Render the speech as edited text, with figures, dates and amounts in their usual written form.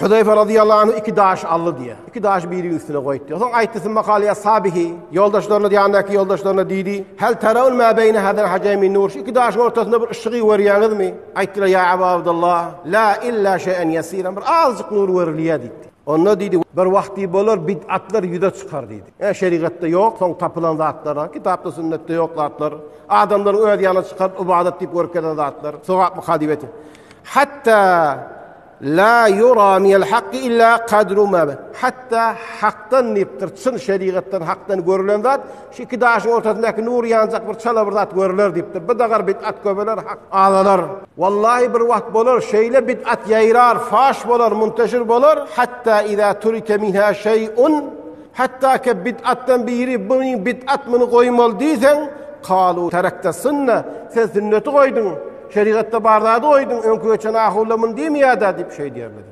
Hudayfa radıyallahu anh iki daş aldı diye. İki daş birinin üstüne koydu diye. Sonra aytısın makali ashabihi. Yoldaşlarına, yanındaki yoldaşlarına dedi. Hel teraun ma beyne hadel hacemin nur. İki daşın ortasında bir ışığı var yanıdır mı? Ayttılar ya Ebu Abdullah. La illa şeyen yasiren. Bir azıcık nur veriliye dedi. Onunla dedi bir vakti bolar bid'atlar yüze çıkar dedi. Şeriatta yok, son tapılan zatlara, kitapta sünnette yok zatlar. Adamların öyle yana çıkar, ibadet deyip görkeden zatlar. Sokak muhadibeti. Hatta la yura minel hakkı illa kadru ma. Hatta haktan niptir, çın şeriattan haktan görülen zat, şu iki daşın ortasındaki nur yanacak bir çala bir zat görüler deyiptir. Bir dağar bid'at köbeler, hak ağlalar. Vallahi bir vakt bolar, şeyle bid'at yayrar, faş bolar, munteşir bolar. Hatta idâ turike minha şey'un, hatta ki bid'attan biri, bunun bid'at mını koymalı deysen, kalu terekte sünne, sen sünneti koydun. Şeriatta bardağı koydun, önkü geçen ahullamun değil mi ya da deyip şey diyerler.